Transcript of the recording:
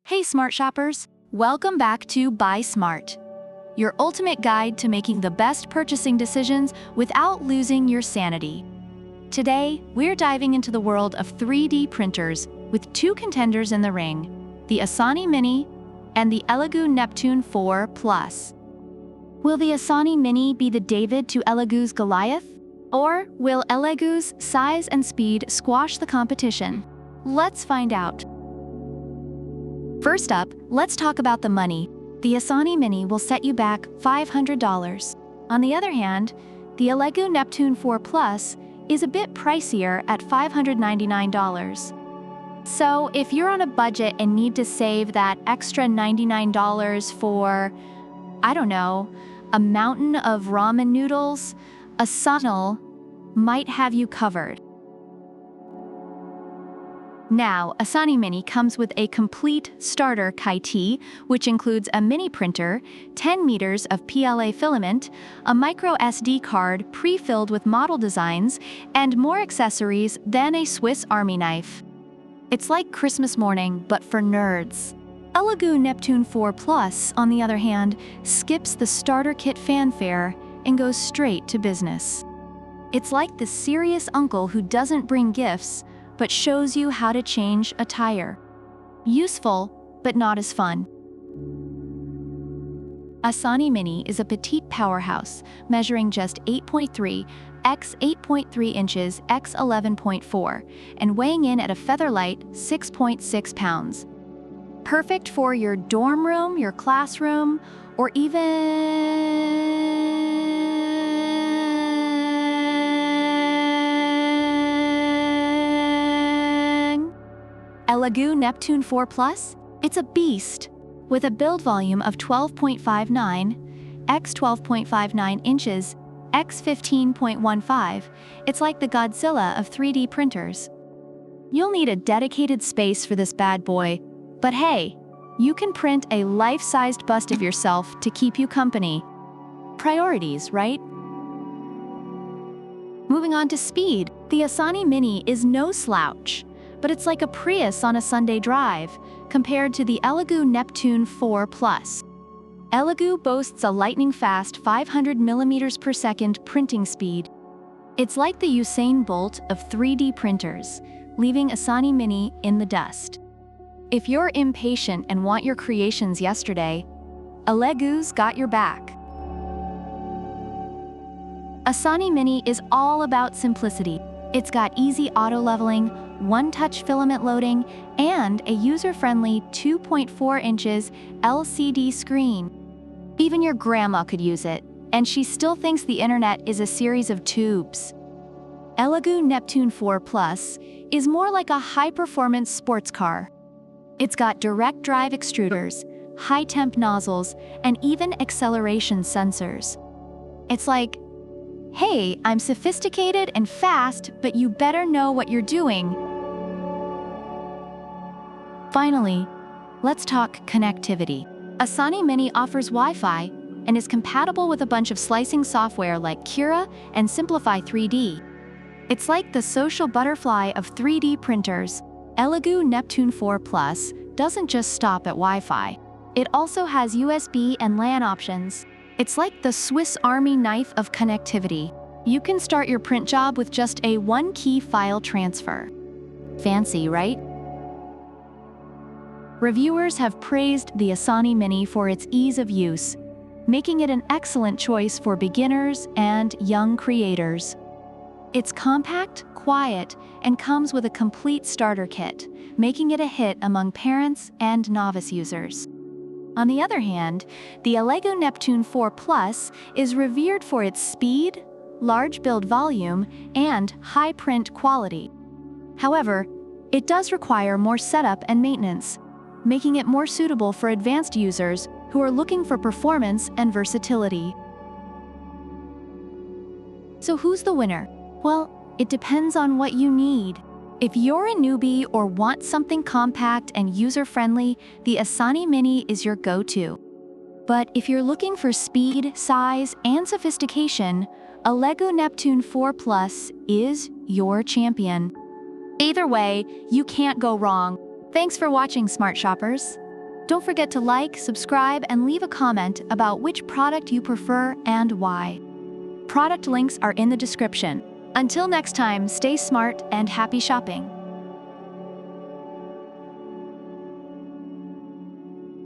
Hey smart shoppers, welcome back to Buy Smart, your ultimate guide to making the best purchasing decisions without losing your sanity. Today, we're diving into the world of 3D printers with two contenders in the ring, the Asani Mini and the ELEGOO Neptune 4 Plus. Will the Asani Mini be the David to ELEGOO's Goliath? Or will ELEGOO's size and speed squash the competition? Let's find out. First up, let's talk about the money. The Asani Mini will set you back $500. On the other hand, the ELEGOO Neptune 4 Plus is a bit pricier at $599. So if you're on a budget and need to save that extra $99 for, I don't know, a mountain of ramen noodles, Asani might have you covered. Now, Asani Mini comes with a complete starter kit, which includes a mini printer, 10 meters of PLA filament, a micro SD card pre-filled with model designs, and more accessories than a Swiss Army knife. It's like Christmas morning, but for nerds. ELEGOO Neptune 4 Plus, on the other hand, skips the starter kit fanfare and goes straight to business. It's like the serious uncle who doesn't bring gifts, but shows you how to change a tire. Useful, but not as fun. Asani Mini is a petite powerhouse, measuring just 8.3 x 8.3 inches x 11.4, and weighing in at a featherlight 6.6 pounds. Perfect for your dorm room, your classroom, or even ELEGOO Neptune 4 Plus? It's a beast. With a build volume of 12.59 x 12.59 inches x 15.15, it's like the Godzilla of 3D printers. You'll need a dedicated space for this bad boy, but hey, you can print a life-sized bust of yourself to keep you company. Priorities, right? Moving on to speed, the Asani Mini is no slouch, but it's like a Prius on a Sunday drive, compared to the ELEGOO Neptune 4 Plus. ELEGOO boasts a lightning-fast 500 millimeters per second printing speed. It's like the Usain Bolt of 3D printers, leaving Asani Mini in the dust. If you're impatient and want your creations yesterday, ELEGOO's got your back. Asani Mini is all about simplicity. It's got easy auto-leveling, one-touch filament loading, and a user-friendly 2.4 inches LCD screen. Even your grandma could use it, and she still thinks the internet is a series of tubes. ELEGOO Neptune 4 Plus is more like a high-performance sports car. It's got direct drive extruders, high-temp nozzles, and even acceleration sensors. It's like, hey, I'm sophisticated and fast, but you better know what you're doing. Finally, let's talk connectivity. Asani Mini offers Wi-Fi and is compatible with a bunch of slicing software like Cura and Simplify 3D. It's like the social butterfly of 3D printers. ELEGOO Neptune 4 Plus doesn't just stop at Wi-Fi. It also has USB and LAN options. It's like the Swiss Army knife of connectivity. You can start your print job with just a one-key file transfer. Fancy, right? Reviewers have praised the Asani Mini for its ease of use, making it an excellent choice for beginners and young creators. It's compact, quiet, and comes with a complete starter kit, making it a hit among parents and novice users. On the other hand, the ELEGOO Neptune 4 Plus is revered for its speed, large build volume, and high print quality. However, it does require more setup and maintenance, making it more suitable for advanced users who are looking for performance and versatility. So who's the winner? Well, it depends on what you need. If you're a newbie or want something compact and user-friendly, the Asani Mini is your go-to. But if you're looking for speed, size, and sophistication, ELEGOO Neptune 4 Plus is your champion. Either way, you can't go wrong. Thanks for watching, smart shoppers. Don't forget to like, subscribe, and leave a comment about which product you prefer and why. Product links are in the description. Until next time, stay smart and happy shopping.